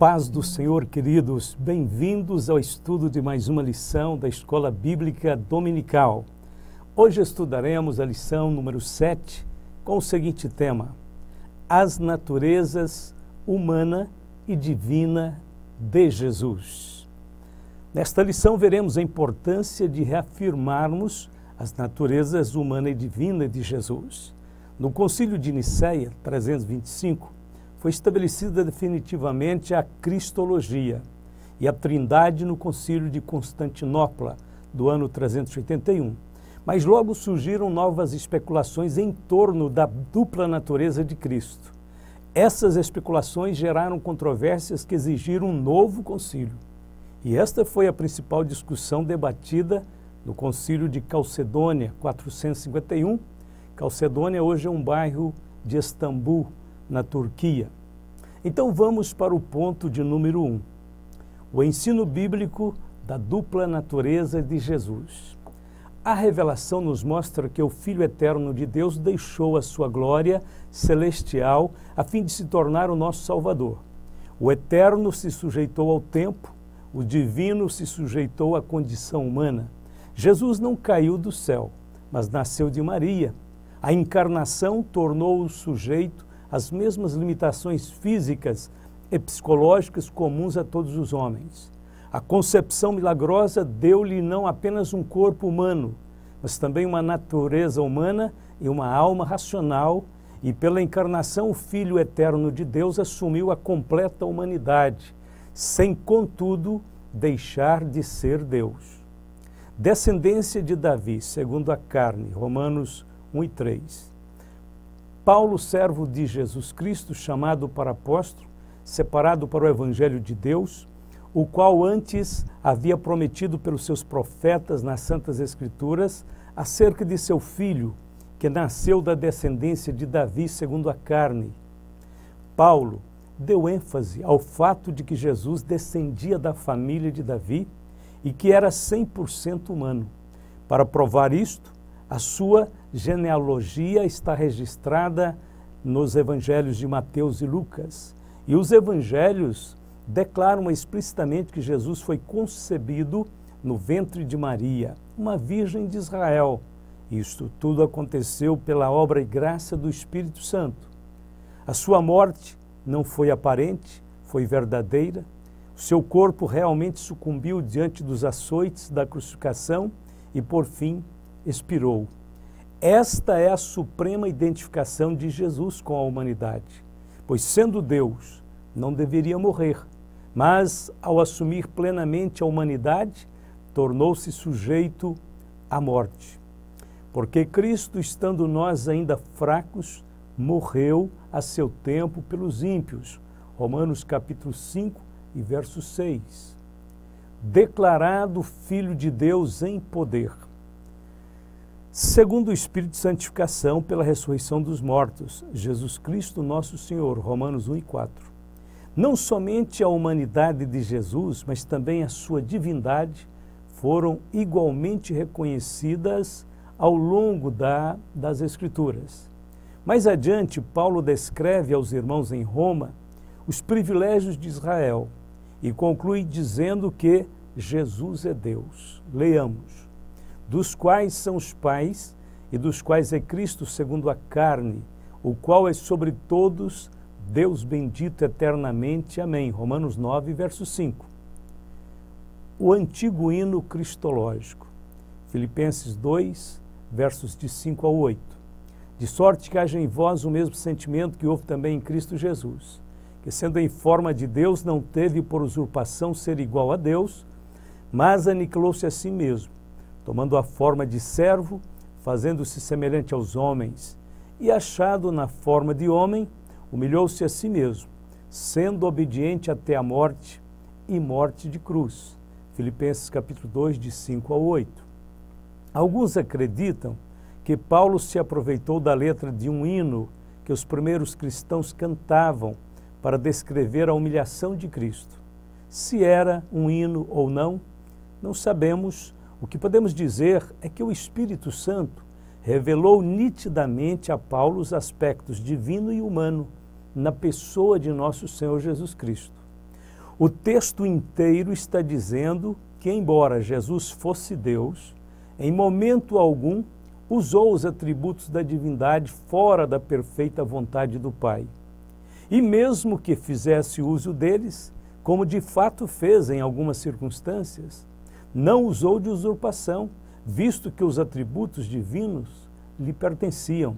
paz do Senhor, queridos, bem-vindos ao estudo de mais uma lição da Escola Bíblica Dominical. Hoje estudaremos a lição número 7 com o seguinte tema: as naturezas humana e divina de Jesus. Nesta lição veremos a importância de reafirmarmos as naturezas humana e divina de Jesus. No Concílio de Nicéia, 325, foi estabelecida definitivamente a Cristologia e a Trindade no Concílio de Constantinopla, do ano 381. Mas logo surgiram novas especulações em torno da dupla natureza de Cristo. Essas especulações geraram controvérsias que exigiram um novo concílio. E esta foi a principal discussão debatida no Concílio de Calcedônia, 451. Calcedônia hoje é um bairro de Istambul, na Turquia. Então vamos para o ponto de número 1. O ensino bíblico da dupla natureza de Jesus. A revelação nos mostra que o Filho eterno de Deus deixou a sua glória celestial a fim de se tornar o nosso Salvador. O eterno se sujeitou ao tempo, o divino se sujeitou à condição humana. Jesus não caiu do céu, mas nasceu de Maria. A encarnação tornou-o sujeito às mesmas limitações físicas e psicológicas comuns a todos os homens. A concepção milagrosa deu-lhe não apenas um corpo humano, mas também uma natureza humana e uma alma racional, e pela encarnação o Filho eterno de Deus assumiu a completa humanidade, sem, contudo, deixar de ser Deus. Descendência de Davi, segundo a carne, Romanos 1 e 3. Paulo, servo de Jesus Cristo, chamado para apóstolo, separado para o Evangelho de Deus, o qual antes havia prometido pelos seus profetas nas Santas Escrituras acerca de seu filho, que nasceu da descendência de Davi segundo a carne. Paulo deu ênfase ao fato de que Jesus descendia da família de Davi e que era 100% humano. Para provar isto, a sua genealogia está registrada nos evangelhos de Mateus e Lucas. E os evangelhos declaram explicitamente que Jesus foi concebido no ventre de Maria, uma virgem de Israel. Isto tudo aconteceu pela obra e graça do Espírito Santo. A sua morte não foi aparente, foi verdadeira. O seu corpo realmente sucumbiu diante dos açoites da crucificação e, por fim, expirou. Esta é a suprema identificação de Jesus com a humanidade, pois, sendo Deus, não deveria morrer, mas, ao assumir plenamente a humanidade, tornou-se sujeito à morte. Porque Cristo, estando nós ainda fracos, morreu a seu tempo pelos ímpios. Romanos capítulo 5 e verso 6. Declarado Filho de Deus em poder, segundo o Espírito de santificação pela ressurreição dos mortos, Jesus Cristo nosso Senhor, Romanos 1 e 4. Não somente a humanidade de Jesus, mas também a sua divindade foram igualmente reconhecidas ao longo das Escrituras. Mais adiante, Paulo descreve aos irmãos em Roma os privilégios de Israel e conclui dizendo que Jesus é Deus. Leamos. Dos quais são os pais e dos quais é Cristo segundo a carne, o qual é sobre todos Deus bendito eternamente. Amém. Romanos 9, verso 5. O antigo hino cristológico. Filipenses 2, versos de 5 a 8. De sorte que haja em vós o mesmo sentimento que houve também em Cristo Jesus, que sendo em forma de Deus não teve por usurpação ser igual a Deus, mas aniquilou-se a si mesmo, tomando a forma de servo, fazendo-se semelhante aos homens, e achado na forma de homem, humilhou-se a si mesmo, sendo obediente até a morte e morte de cruz. Filipenses capítulo 2, de 5 a 8. Alguns acreditam que Paulo se aproveitou da letra de um hino que os primeiros cristãos cantavam para descrever a humilhação de Cristo. Se era um hino ou não, não sabemos. O que podemos dizer é que o Espírito Santo revelou nitidamente a Paulo os aspectos divino e humano na pessoa de nosso Senhor Jesus Cristo. O texto inteiro está dizendo que, embora Jesus fosse Deus, em momento algum usou os atributos da divindade fora da perfeita vontade do Pai. E mesmo que fizesse uso deles, como de fato fez em algumas circunstâncias, não usou de usurpação, visto que os atributos divinos lhe pertenciam.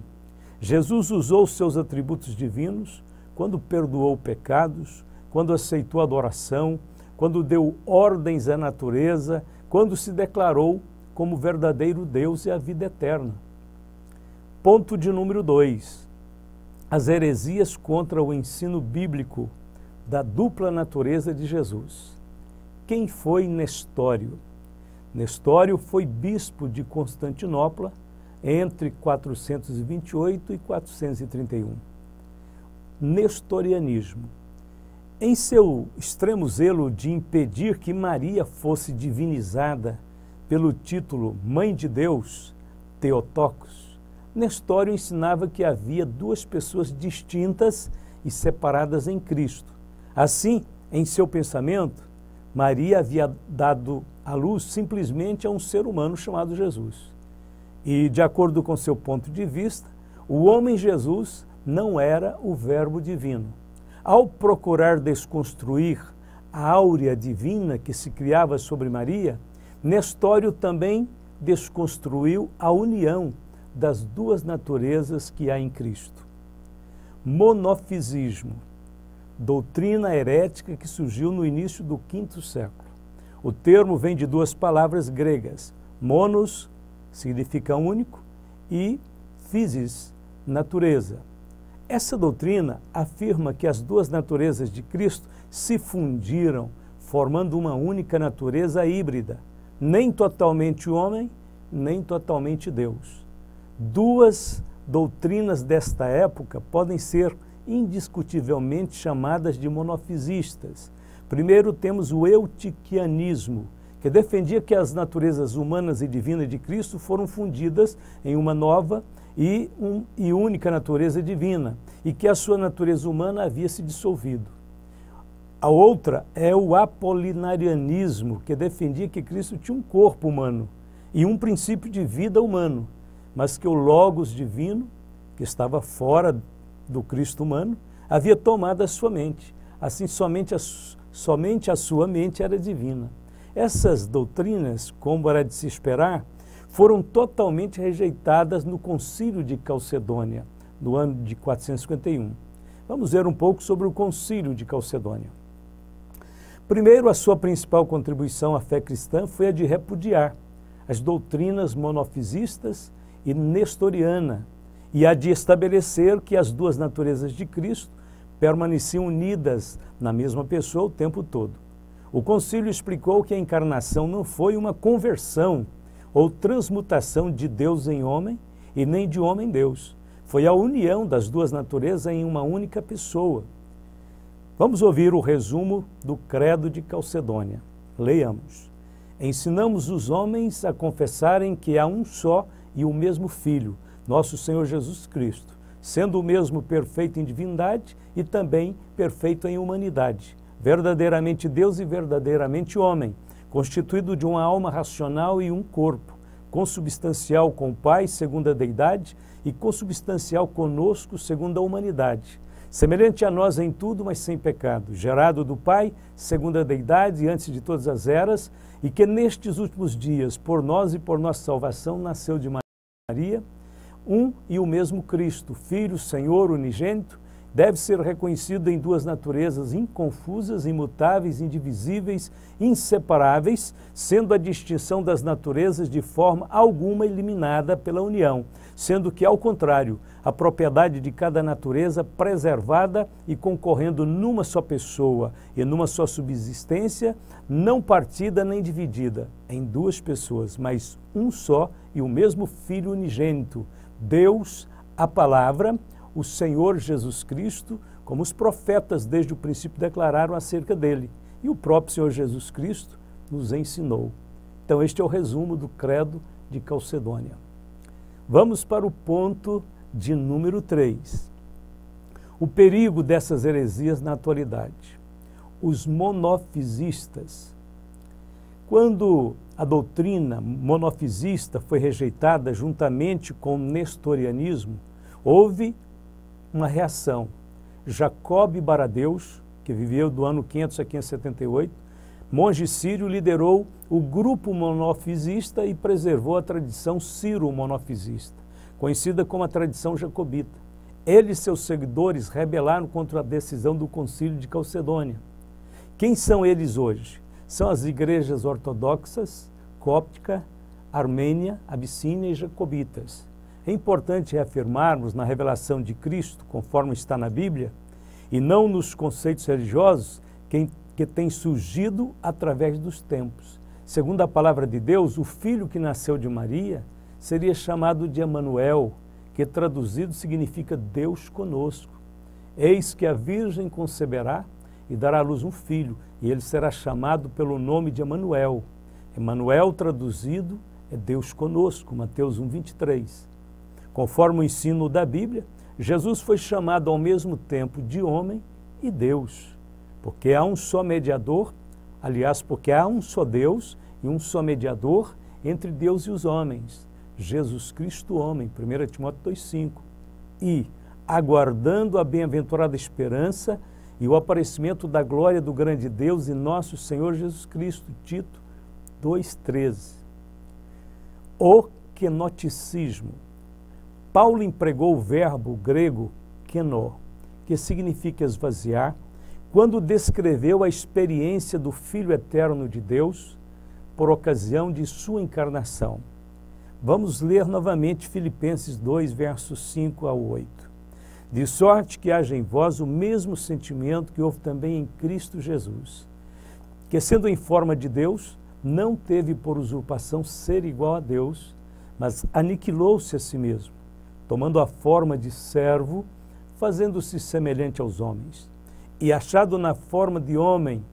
Jesus usou seus atributos divinos quando perdoou pecados, quando aceitou adoração, quando deu ordens à natureza, quando se declarou como verdadeiro Deus e a vida eterna. Ponto de número 2. As heresias contra o ensino bíblico da dupla natureza de Jesus. Quem foi Nestório? Nestório foi bispo de Constantinopla entre 428 e 431. Nestorianismo. Em seu extremo zelo de impedir que Maria fosse divinizada pelo título Mãe de Deus, Theotokos, Nestório ensinava que havia duas pessoas distintas e separadas em Cristo. Assim, em seu pensamento, Maria havia dado à luz simplesmente a um ser humano chamado Jesus. E, de acordo com seu ponto de vista, o homem Jesus não era o Verbo divino. Ao procurar desconstruir a áurea divina que se criava sobre Maria, Nestório também desconstruiu a união das duas naturezas que há em Cristo. Monofisismo, doutrina herética que surgiu no início do V século. O termo vem de duas palavras gregas. Monos significa único e physis, natureza. Essa doutrina afirma que as duas naturezas de Cristo se fundiram, formando uma única natureza híbrida, nem totalmente homem, nem totalmente Deus. Duas doutrinas desta época podem ser indiscutivelmente chamadas de monofisistas. Primeiro temos o eutiquianismo, que defendia que as naturezas humanas e divinas de Cristo foram fundidas em uma nova e única natureza divina, e que a sua natureza humana havia se dissolvido. A outra é o apolinarianismo, que defendia que Cristo tinha um corpo humano e um princípio de vida humano, mas que o Logos divino, que estava fora do Cristo humano, havia tomado a sua mente. Assim, somente a sua mente era divina. Essas doutrinas, como era de se esperar, foram totalmente rejeitadas no Concílio de Calcedônia, no ano de 451. Vamos ver um pouco sobre o Concílio de Calcedônia. Primeiro, a sua principal contribuição à fé cristã foi a de repudiar as doutrinas monofisistas e nestoriana, e a de estabelecer que as duas naturezas de Cristo permaneciam unidas na mesma pessoa o tempo todo. O concílio explicou que a encarnação não foi uma conversão ou transmutação de Deus em homem e nem de homem em Deus. Foi a união das duas naturezas em uma única pessoa. Vamos ouvir o resumo do Credo de Calcedônia. Leiamos. Ensinamos os homens a confessarem que há um só e o mesmo Filho, nosso Senhor Jesus Cristo, sendo o mesmo perfeito em divindade e também perfeito em humanidade, verdadeiramente Deus e verdadeiramente homem, constituído de uma alma racional e um corpo, consubstancial com o Pai, segundo a deidade, e consubstancial conosco, segundo a humanidade, semelhante a nós em tudo, mas sem pecado, gerado do Pai, segundo a deidade e antes de todas as eras, e que nestes últimos dias, por nós e por nossa salvação, nasceu de Maria, um e o mesmo Cristo, Filho, Senhor, unigênito, deve ser reconhecido em duas naturezas inconfusas, imutáveis, indivisíveis, inseparáveis, sendo a distinção das naturezas de forma alguma eliminada pela união, sendo que, ao contrário, a propriedade de cada natureza preservada e concorrendo numa só pessoa e numa só subsistência, não partida nem dividida em duas pessoas, mas um só e o mesmo Filho unigênito, Deus, a Palavra, o Senhor Jesus Cristo, como os profetas desde o princípio declararam acerca dele. E o próprio Senhor Jesus Cristo nos ensinou. Então este é o resumo do Credo de Calcedônia. Vamos para o ponto de número 3. O perigo dessas heresias na atualidade. os monofisistas. Quando a doutrina monofisista foi rejeitada juntamente com o nestorianismo, houve uma reação. Jacob Baradeus, que viveu do ano 500 a 578, monge sírio, liderou o grupo monofisista e preservou a tradição sírio-monofisista, conhecida como a tradição jacobita. Ele e seus seguidores rebelaram contra a decisão do Concílio de Calcedônia. Quem são eles hoje? São as igrejas ortodoxas, cóptica, armênia, abissínia e jacobitas. É importante reafirmarmos na revelação de Cristo, conforme está na Bíblia, e não nos conceitos religiosos que tem surgido através dos tempos. Segundo a palavra de Deus, o filho que nasceu de Maria seria chamado de Emanuel, que traduzido significa Deus conosco. Eis que a Virgem conceberá e dará à luz um filho, e ele será chamado pelo nome de Emanuel. Emanuel traduzido é Deus conosco, Mateus 1:23. Conforme o ensino da Bíblia, Jesus foi chamado ao mesmo tempo de homem e Deus, porque há um só mediador, porque há um só Deus e um só mediador entre Deus e os homens, Jesus Cristo homem, 1 Timóteo 2,5. E, aguardando a bem-aventurada esperança e o aparecimento da glória do grande Deus e nosso Senhor Jesus Cristo, Tito 2,13. O kenoticismo. Paulo empregou o verbo grego kenó, que significa esvaziar, quando descreveu a experiência do Filho eterno de Deus por ocasião de sua encarnação. Vamos ler novamente Filipenses 2, versos 5 a 8. De sorte que haja em vós o mesmo sentimento que houve também em Cristo Jesus, que sendo em forma de Deus, não teve por usurpação ser igual a Deus, mas aniquilou-se a si mesmo, tomando a forma de servo, fazendo-se semelhante aos homens. E achado na forma de homem,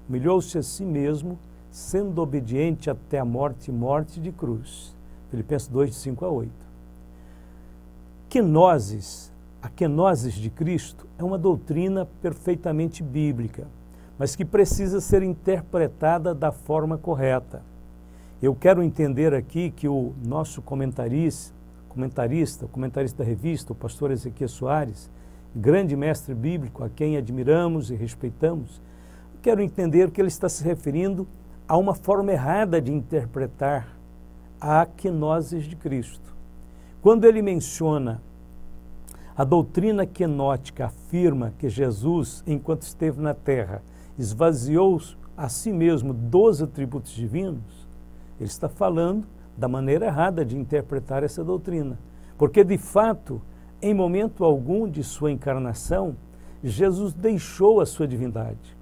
humilhou-se a si mesmo, sendo obediente até a morte e morte de cruz. Filipenses 2, de 5 a 8. A kenosis de Cristo é uma doutrina perfeitamente bíblica, mas que precisa ser interpretada da forma correta. Eu quero entender aqui que o nosso comentarista da revista, o pastor Ezequiel Soares, grande mestre bíblico a quem admiramos e respeitamos, quero entender que ele está se referindo a uma forma errada de interpretar a kenosis de Cristo. Quando ele menciona a doutrina kenótica, afirma que Jesus, enquanto esteve na terra, esvaziou a si mesmo dos atributos divinos, ele está falando da maneira errada de interpretar essa doutrina. Porque, de fato, em momento algum de sua encarnação, Jesus deixou a sua divindade.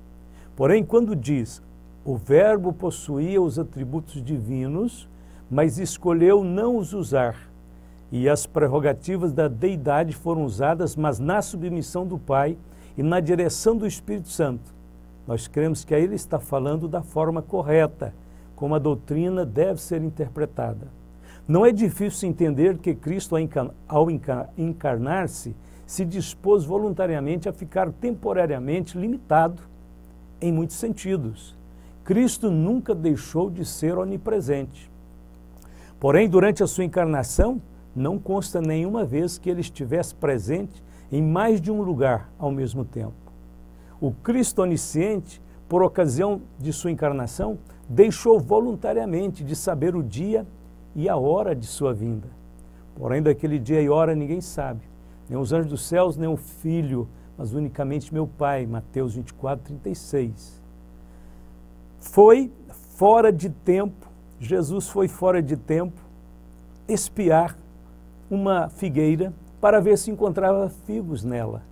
Porém, quando diz, o Verbo possuía os atributos divinos, mas escolheu não os usar, e as prerrogativas da deidade foram usadas, mas na submissão do Pai e na direção do Espírito Santo. Nós cremos que aí ele está falando da forma correta, como a doutrina deve ser interpretada. Não é difícil entender que Cristo, ao encarnar-se, se dispôs voluntariamente a ficar temporariamente limitado em muitos sentidos. Cristo nunca deixou de ser onipresente. Porém, durante a sua encarnação, não consta nenhuma vez que ele estivesse presente em mais de um lugar ao mesmo tempo. O Cristo onisciente, por ocasião de sua encarnação, deixou voluntariamente de saber o dia e a hora de sua vinda. Porém, daquele dia e hora ninguém sabe, nem os anjos dos céus, nem o Filho, mas unicamente meu Pai, Mateus 24, 36. Foi fora de tempo, Jesus foi fora de tempo espiar uma figueira para ver se encontrava figos nela.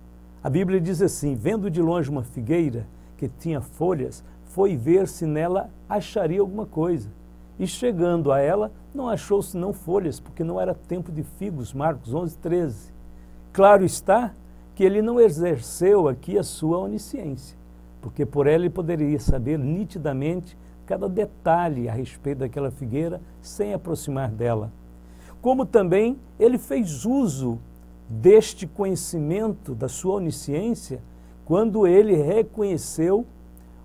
A Bíblia diz assim, vendo de longe uma figueira que tinha folhas, foi ver se nela acharia alguma coisa. E chegando a ela, não achou senão folhas, porque não era tempo de figos, Marcos 11, 13. Claro está que ele não exerceu aqui a sua onisciência, porque por ela ele poderia saber nitidamente cada detalhe a respeito daquela figueira sem aproximar dela. Como também ele fez uso deste conhecimento da sua onisciência quando ele reconheceu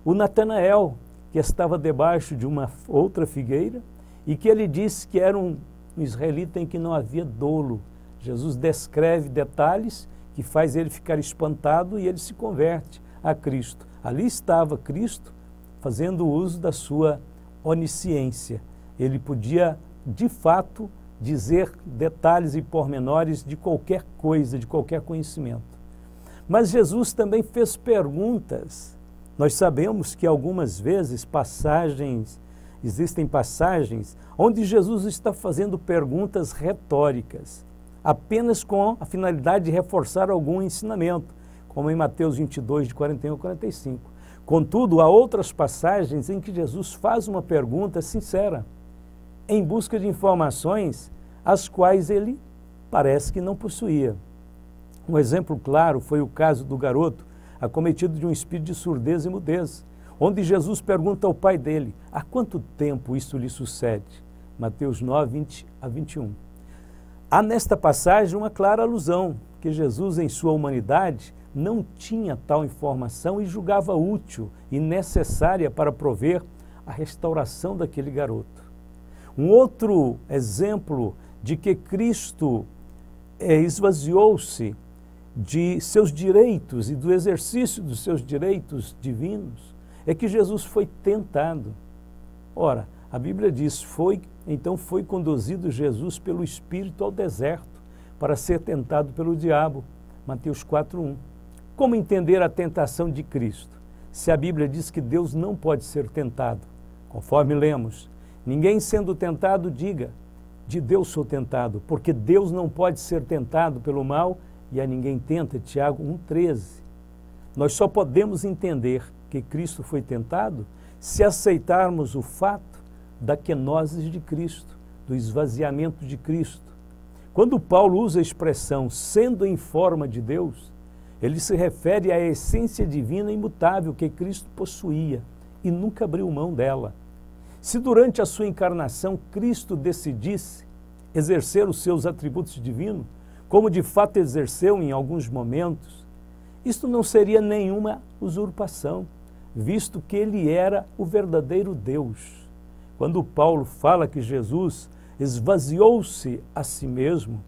o Natanael, que estava debaixo de uma outra figueira e que ele disse que era um israelita em que não havia dolo. Jesus descreve detalhes que faz ele ficar espantado e ele se converte a Cristo. Ali estava Cristo fazendo uso da sua onisciência. Ele podia, de fato, dizer detalhes e pormenores de qualquer coisa, de qualquer conhecimento. Mas Jesus também fez perguntas. Nós sabemos que algumas vezes existem passagens onde Jesus está fazendo perguntas retóricas, apenas com a finalidade de reforçar algum ensinamento, como em Mateus 22, de 41 a 45. Contudo, há outras passagens em que Jesus faz uma pergunta sincera, em busca de informações as quais ele parece que não possuía. Um exemplo claro foi o caso do garoto acometido de um espírito de surdez e mudez, onde Jesus pergunta ao pai dele: há quanto tempo isso lhe sucede? Mateus 9, 20 a 21. Há nesta passagem uma clara alusão que Jesus, em sua humanidade, não tinha tal informação e julgava útil e necessária para prover a restauração daquele garoto. Um outro exemplo de que Cristo esvaziou-se de seus direitos e do exercício dos seus direitos divinos é que Jesus foi tentado. Ora, a Bíblia diz, então foi conduzido Jesus pelo Espírito ao deserto para ser tentado pelo diabo. Mateus 4:1. Como entender a tentação de Cristo? Se a Bíblia diz que Deus não pode ser tentado, conforme lemos, ninguém sendo tentado diga, de Deus sou tentado, porque Deus não pode ser tentado pelo mal e a ninguém tenta, Tiago 1,13. Nós só podemos entender que Cristo foi tentado se aceitarmos o fato da kenosis de Cristo, do esvaziamento de Cristo. Quando Paulo usa a expressão sendo em forma de Deus, ele se refere à essência divina imutável que Cristo possuía e nunca abriu mão dela. Se durante a sua encarnação Cristo decidisse exercer os seus atributos divinos, como de fato exerceu em alguns momentos, isto não seria nenhuma usurpação, visto que ele era o verdadeiro Deus. Quando Paulo fala que Jesus esvaziou-se a si mesmo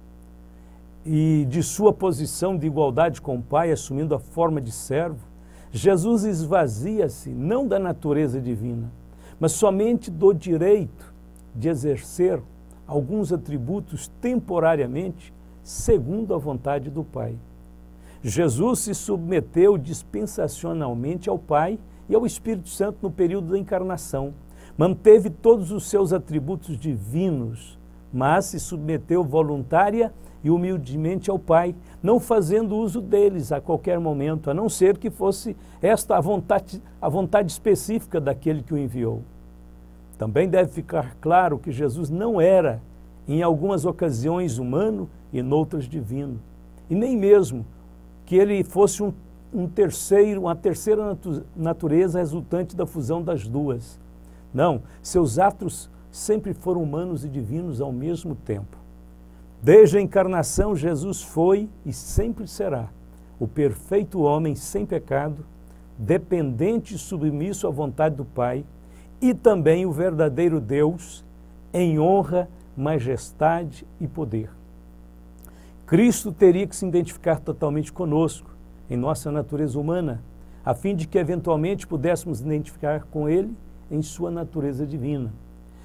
e de sua posição de igualdade com o Pai, assumindo a forma de servo, Jesus esvazia-se não da natureza divina, mas somente do direito de exercer alguns atributos temporariamente segundo a vontade do Pai. Jesus se submeteu dispensacionalmente ao Pai e ao Espírito Santo no período da encarnação. Manteve todos os seus atributos divinos, mas se submeteu voluntária e humildemente ao Pai, não fazendo uso deles a qualquer momento, a não ser que fosse esta a vontade específica daquele que o enviou. Também deve ficar claro que Jesus não era, em algumas ocasiões, humano e noutras divino. E nem mesmo que ele fosse uma terceira natureza resultante da fusão das duas. Não, seus atos sempre foram humanos e divinos ao mesmo tempo. Desde a encarnação, Jesus foi e sempre será o perfeito homem sem pecado, dependente e submisso à vontade do Pai, e também o verdadeiro Deus em honra, majestade e poder. Cristo teria que se identificar totalmente conosco, em nossa natureza humana, a fim de que eventualmente pudéssemos identificar com Ele em sua natureza divina.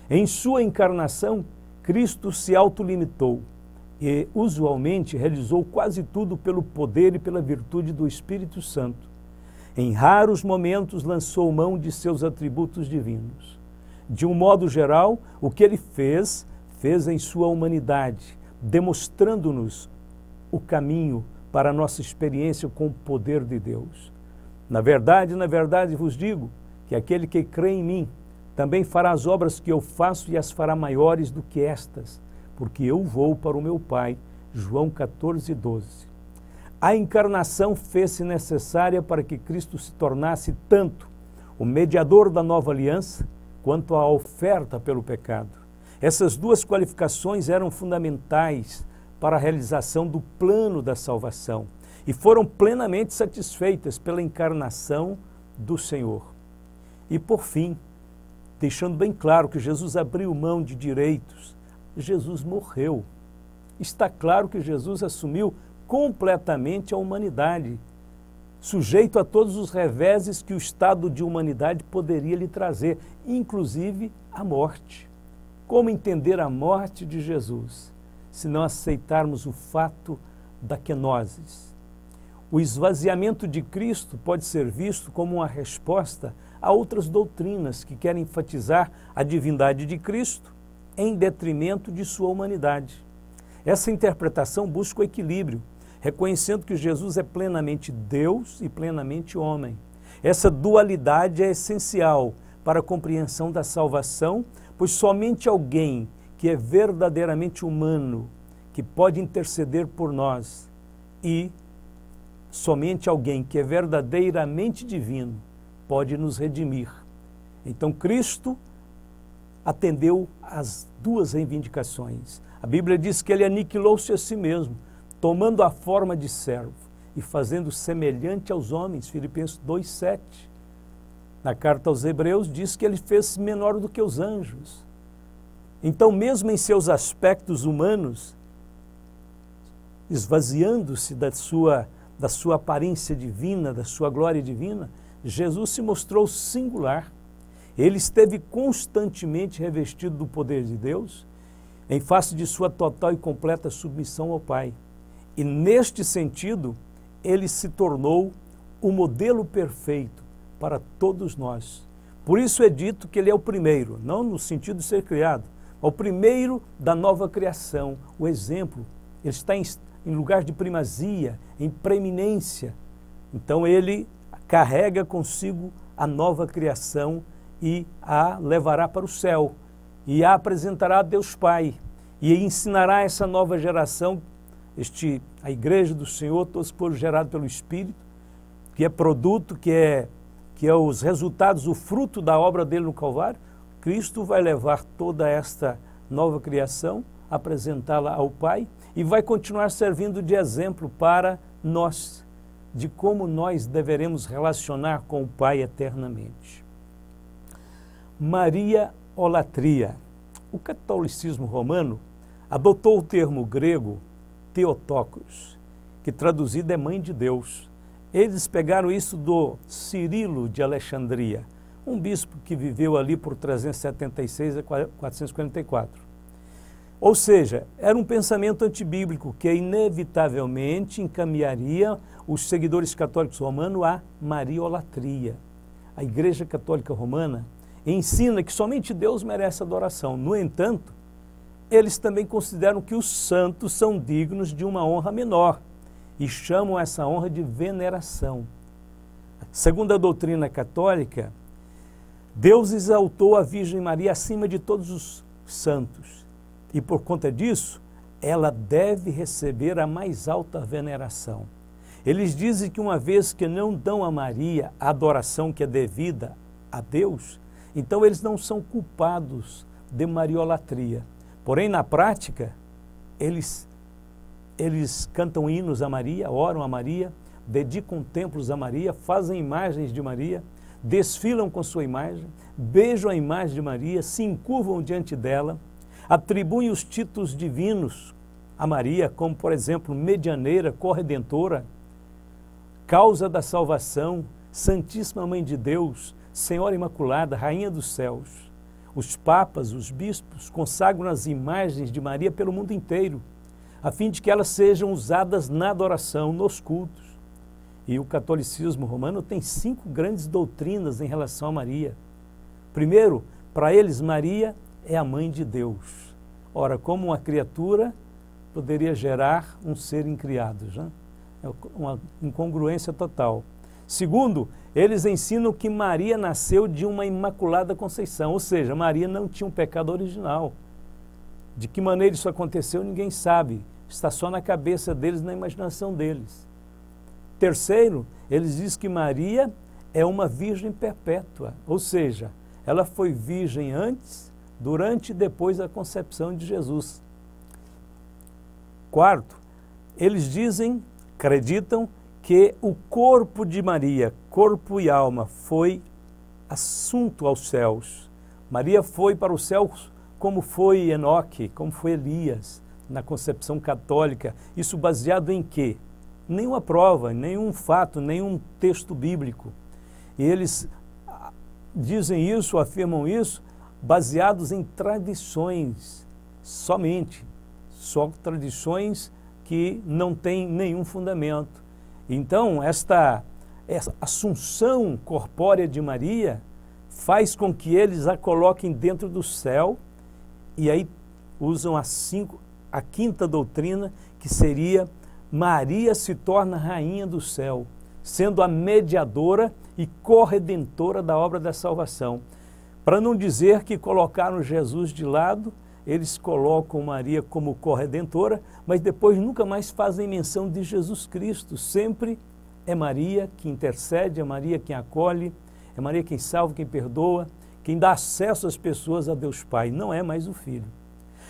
Em sua encarnação, Cristo se autolimitou e usualmente realizou quase tudo pelo poder e pela virtude do Espírito Santo. Em raros momentos lançou mão de seus atributos divinos. De um modo geral, o que ele fez em sua humanidade, demonstrando-nos o caminho para a nossa experiência com o poder de Deus. Na verdade vos digo que aquele que crê em mim também fará as obras que eu faço e as fará maiores do que estas, porque eu vou para o meu Pai. João 14:12. A encarnação fez-se necessária para que Cristo se tornasse tanto o mediador da nova aliança, quanto a oferta pelo pecado. Essas duas qualificações eram fundamentais para a realização do plano da salvação e foram plenamente satisfeitas pela encarnação do Senhor. E por fim, deixando bem claro que Jesus abriu mão de direitos, Jesus morreu. Está claro que Jesus assumiu completamente a humanidade, sujeito a todos os reveses que o estado de humanidade poderia lhe trazer, inclusive a morte. Como entender a morte de Jesus, se não aceitarmos o fato da kenosis? O esvaziamento de Cristo pode ser visto como uma resposta a outras doutrinas que querem enfatizar a divindade de Cristo em detrimento de sua humanidade. Essa interpretação busca o equilíbrio, reconhecendo que Jesus é plenamente Deus e plenamente homem. Essa dualidade é essencial para a compreensão da salvação, pois somente alguém que é verdadeiramente humano, que pode interceder por nós, e somente alguém que é verdadeiramente divino pode nos redimir. Então Cristo atendeu às duas reivindicações. A Bíblia diz que ele aniquilou-se a si mesmo, tomando a forma de servo e fazendo semelhante aos homens, Filipenses 2,7. Na carta aos Hebreus diz que ele fez menor do que os anjos. Então, mesmo em seus aspectos humanos, esvaziando-se da sua aparência divina, da sua glória divina, Jesus se mostrou singular. Ele esteve constantemente revestido do poder de Deus, em face de sua total e completa submissão ao Pai. E neste sentido, ele se tornou o modelo perfeito para todos nós. Por isso é dito que ele é o primeiro, não no sentido de ser criado, é o primeiro da nova criação, o exemplo. Ele está em lugar de primazia, em preeminência. Então ele carrega consigo a nova criação e a levará para o céu, e a apresentará a Deus Pai, e ensinará essa nova geração, a igreja do Senhor, todos foram gerados pelo Espírito, que é produto, que é os resultados, o fruto da obra dele no Calvário. Cristo vai levar toda esta nova criação, apresentá-la ao Pai, e vai continuar servindo de exemplo para nós, de como nós deveremos relacionar com o Pai eternamente. Maria-olatria. O catolicismo romano adotou o termo grego Theotokos, que traduzido é mãe de Deus. Eles pegaram isso do Cirilo de Alexandria, um bispo que viveu ali por 376 a 444. Ou seja, era um pensamento antibíblico que inevitavelmente encaminharia os seguidores católicos romanos à mariolatria. A Igreja Católica Romana ensina que somente Deus merece adoração. No entanto, eles também consideram que os santos são dignos de uma honra menor e chamam essa honra de veneração. Segundo a doutrina católica, Deus exaltou a Virgem Maria acima de todos os santos e, por conta disso, ela deve receber a mais alta veneração. Eles dizem que uma vez que não dão a Maria a adoração que é devida a Deus, então eles não são culpados de mariolatria. Porém, na prática, eles cantam hinos a Maria, oram a Maria, dedicam templos a Maria, fazem imagens de Maria, desfilam com sua imagem, beijam a imagem de Maria, se encurvam diante dela, atribuem os títulos divinos a Maria, como, por exemplo, medianeira, corredentora, causa da salvação, Santíssima Mãe de Deus, Senhora Imaculada, Rainha dos Céus. Os papas, os bispos, consagram as imagens de Maria pelo mundo inteiro, a fim de que elas sejam usadas na adoração, nos cultos. E o catolicismo romano tem 5 grandes doutrinas em relação a Maria. Primeiro, para eles, Maria é a mãe de Deus. Ora, como uma criatura poderia gerar um ser incriado, já? É uma incongruência total. Segundo, eles ensinam que Maria nasceu de uma Imaculada Conceição, ou seja, Maria não tinha um pecado original. De que maneira isso aconteceu, ninguém sabe. Está só na cabeça deles, na imaginação deles. Terceiro, eles dizem que Maria é uma virgem perpétua, ou seja, ela foi virgem antes, durante e depois da concepção de Jesus. Quarto, eles acreditam que o corpo de Maria, corpo e alma, foi assunto aos céus. Maria foi para os céus como foi Enoque, como foi Elias, na concepção católica. Isso baseado em quê? Nenhuma prova, nenhum fato, nenhum texto bíblico. E eles dizem isso, afirmam isso, baseados em tradições somente. Só tradições que não têm nenhum fundamento. Então, essa assunção corpórea de Maria faz com que eles a coloquem dentro do céu e aí usam a quinta doutrina, que seria Maria se torna rainha do céu, sendo a mediadora e corredentora da obra da salvação. Para não dizer que colocaram Jesus de lado, eles colocam Maria como corredentora, mas depois nunca mais fazem menção de Jesus Cristo. Sempre é Maria que intercede, é Maria quem acolhe, é Maria quem salva, quem perdoa, quem dá acesso às pessoas a Deus Pai, não é mais o Filho.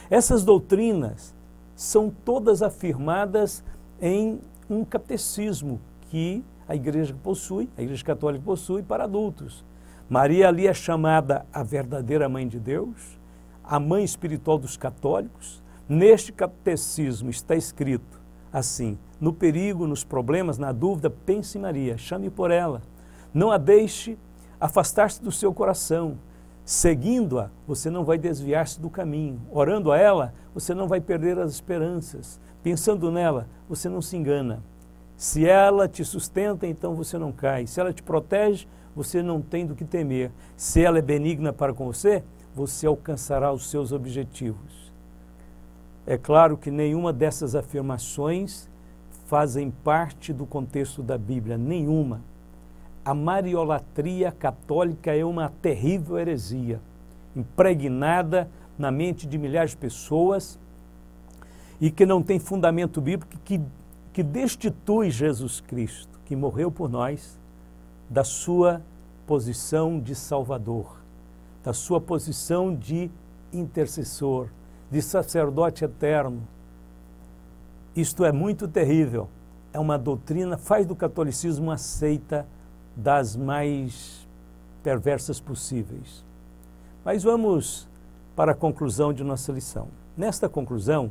Essas doutrinas são todas afirmadas em um catecismo que a Igreja possui, a Igreja Católica possui para adultos. Maria ali é chamada a verdadeira Mãe de Deus, a mãe espiritual dos católicos. Neste catecismo está escrito assim: no perigo, nos problemas, na dúvida, pense em Maria, chame por ela. Não a deixe afastar-se do seu coração. Seguindo-a, você não vai desviar-se do caminho. Orando a ela, você não vai perder as esperanças. Pensando nela, você não se engana. Se ela te sustenta, então você não cai. Se ela te protege, você não tem do que temer. Se ela é benigna para com você, você alcançará os seus objetivos. É claro que nenhuma dessas afirmações fazem parte do contexto da Bíblia, nenhuma. A mariolatria católica é uma terrível heresia, impregnada na mente de milhares de pessoas e que não tem fundamento bíblico, que destitui Jesus Cristo, que morreu por nós, da sua posição de Salvador, da sua posição de intercessor, de sacerdote eterno. Isto é muito terrível. É uma doutrina, faz do catolicismo uma seita das mais perversas possíveis. Mas vamos para a conclusão de nossa lição. Nesta conclusão,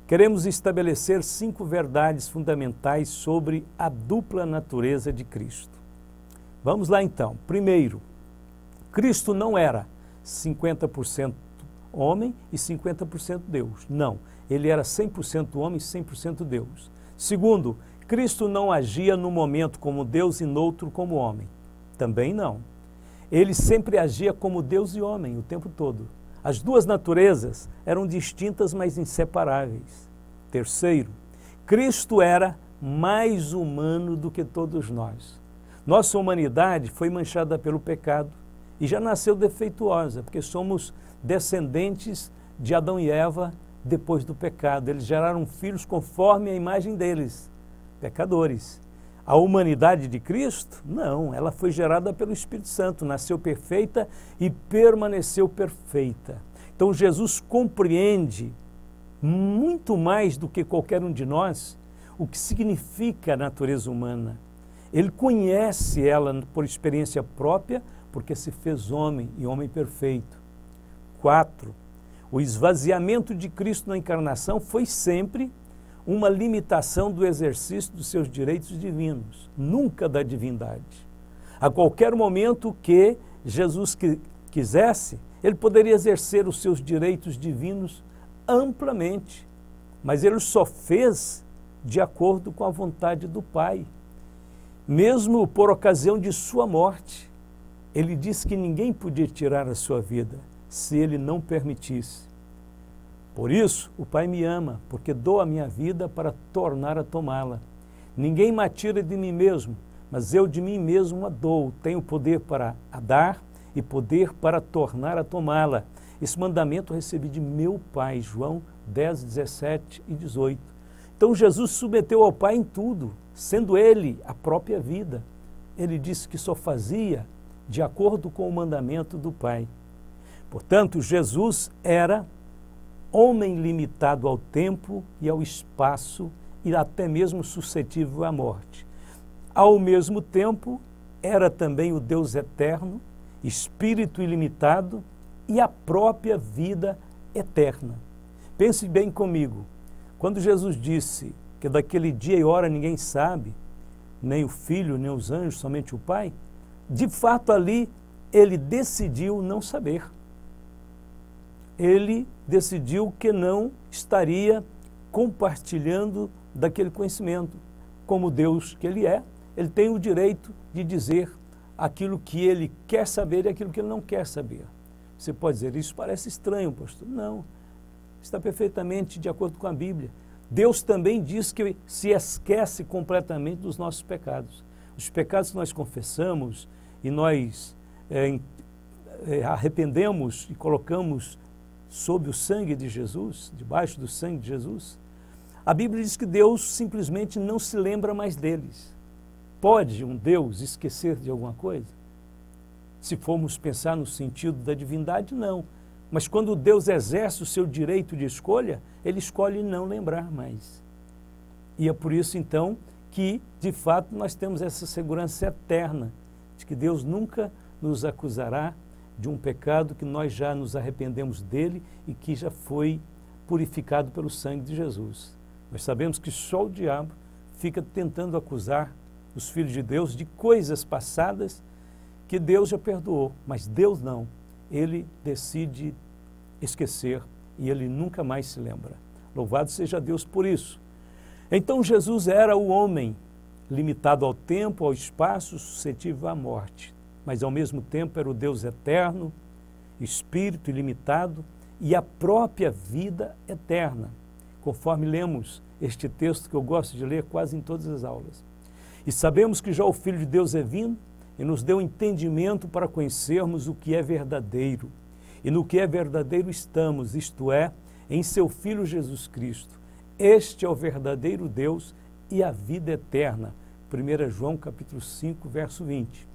queremos estabelecer 5 verdades fundamentais sobre a dupla natureza de Cristo. Vamos lá então. Primeiro, Cristo não era 50% homem e 50% Deus. Não, ele era 100% homem e 100% Deus. Segundo, Cristo não agia num momento como Deus e noutro como homem. Também não. Ele sempre agia como Deus e homem o tempo todo. As duas naturezas eram distintas, mas inseparáveis. Terceiro, Cristo era mais humano do que todos nós. Nossa humanidade foi manchada pelo pecado e já nasceu defeituosa, porque somos descendentes de Adão e Eva depois do pecado. Eles geraram filhos conforme a imagem deles, pecadores. A humanidade de Cristo, não, ela foi gerada pelo Espírito Santo, nasceu perfeita e permaneceu perfeita. Então Jesus compreende muito mais do que qualquer um de nós o que significa a natureza humana. Ele conhece ela por experiência própria, porque se fez homem e homem perfeito. 4. O esvaziamento de Cristo na encarnação foi sempre uma limitação do exercício dos seus direitos divinos, nunca da divindade. A qualquer momento que Jesus quisesse, ele poderia exercer os seus direitos divinos amplamente, mas ele só fez de acordo com a vontade do Pai. Mesmo por ocasião de sua morte, ele disse que ninguém podia tirar a sua vida se ele não permitisse. Por isso, o Pai me ama, porque dou a minha vida para tornar a tomá-la. Ninguém me tira de mim mesmo, mas eu de mim mesmo a dou. Tenho poder para a dar e poder para tornar a tomá-la. Esse mandamento eu recebi de meu Pai, João 10, 17 e 18. Então Jesus submeteu ao Pai em tudo, sendo Ele a própria vida. Ele disse que só fazia de acordo com o mandamento do Pai. Portanto, Jesus era homem limitado ao tempo e ao espaço e até mesmo suscetível à morte. Ao mesmo tempo, era também o Deus eterno espírito ilimitado e a própria vida eterna. Pense bem comigo, quando Jesus disse que daquele dia e hora ninguém sabe, nem o Filho, nem os anjos, somente o Pai, de fato ali ele decidiu não saber. Ele decidiu que não estaria compartilhando daquele conhecimento. Como Deus que ele é, ele tem o direito de dizer aquilo que ele quer saber e aquilo que ele não quer saber. Você pode dizer, isso parece estranho, pastor. Não, está perfeitamente de acordo com a Bíblia. Deus também diz que se esquece completamente dos nossos pecados. Os pecados que nós confessamos e nós arrependemos e colocamos sob o sangue de Jesus, debaixo do sangue de Jesus, a Bíblia diz que Deus simplesmente não se lembra mais deles. Pode um Deus esquecer de alguma coisa? Se formos pensar no sentido da divindade, não. Mas quando Deus exerce o seu direito de escolha, ele escolhe não lembrar mais. E é por isso, então, que, de fato, nós temos essa segurança eterna de que Deus nunca nos acusará de um pecado que nós já nos arrependemos dele e que já foi purificado pelo sangue de Jesus. Nós sabemos que só o diabo fica tentando acusar os filhos de Deus de coisas passadas que Deus já perdoou, mas Deus não. Ele decide esquecer e ele nunca mais se lembra. Louvado seja Deus por isso. Então Jesus era o homem limitado ao tempo, ao espaço, suscetível à morte, mas ao mesmo tempo era o Deus eterno, espírito ilimitado e a própria vida eterna, conforme lemos este texto que eu gosto de ler quase em todas as aulas. E sabemos que já o Filho de Deus é vindo e nos deu entendimento para conhecermos o que é verdadeiro. E no que é verdadeiro estamos, isto é, em seu Filho Jesus Cristo. Este é o verdadeiro Deus e a vida eterna. 1 João capítulo 5, verso 20.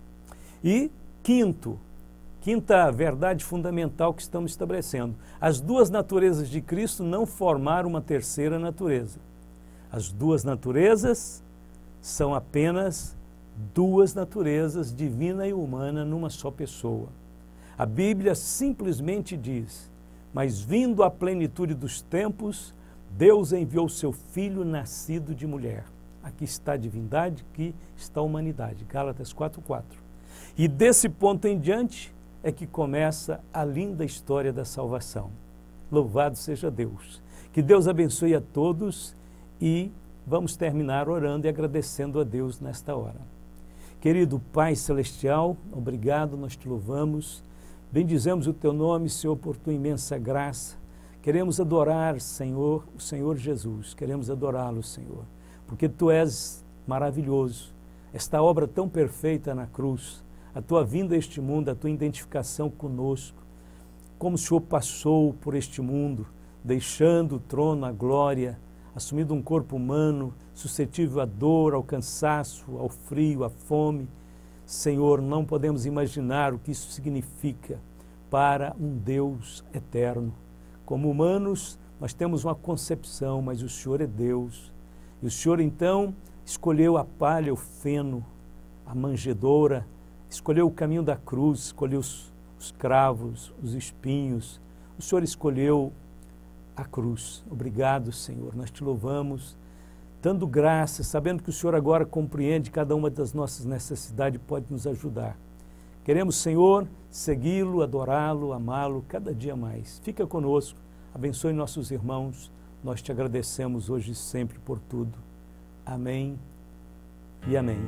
E quinta verdade fundamental que estamos estabelecendo. As duas naturezas de Cristo não formaram uma terceira natureza. As duas naturezas são apenas duas naturezas, divina e humana, numa só pessoa. A Bíblia simplesmente diz, mas vindo à plenitude dos tempos, Deus enviou seu Filho nascido de mulher. Aqui está a divindade, aqui está a humanidade. Gálatas 4:4. E desse ponto em diante é que começa a linda história da salvação. Louvado seja Deus. Que Deus abençoe a todos e vamos terminar orando e agradecendo a Deus nesta hora. Querido Pai Celestial, obrigado, nós te louvamos. Bendizemos o teu nome, Senhor, por tua imensa graça. Queremos adorar, Senhor, o Senhor Jesus. Queremos adorá-lo, Senhor, porque tu és maravilhoso. Esta obra tão perfeita na cruz, a tua vinda a este mundo, a tua identificação conosco, como o Senhor passou por este mundo, deixando o trono, a glória, assumindo um corpo humano, suscetível à dor, ao cansaço, ao frio, à fome. Senhor, não podemos imaginar o que isso significa para um Deus eterno. Como humanos, nós temos uma concepção, mas o Senhor é Deus. E o Senhor, então, escolheu a palha, o feno, a manjedoura, escolheu o caminho da cruz, escolheu os cravos, os espinhos. O Senhor escolheu a cruz. Obrigado, Senhor. Nós te louvamos, dando graça, sabendo que o Senhor agora compreende cada uma das nossas necessidades e pode nos ajudar. Queremos, Senhor, segui-lo, adorá-lo, amá-lo cada dia mais. Fica conosco, abençoe nossos irmãos. Nós te agradecemos hoje e sempre por tudo. Amém e amém.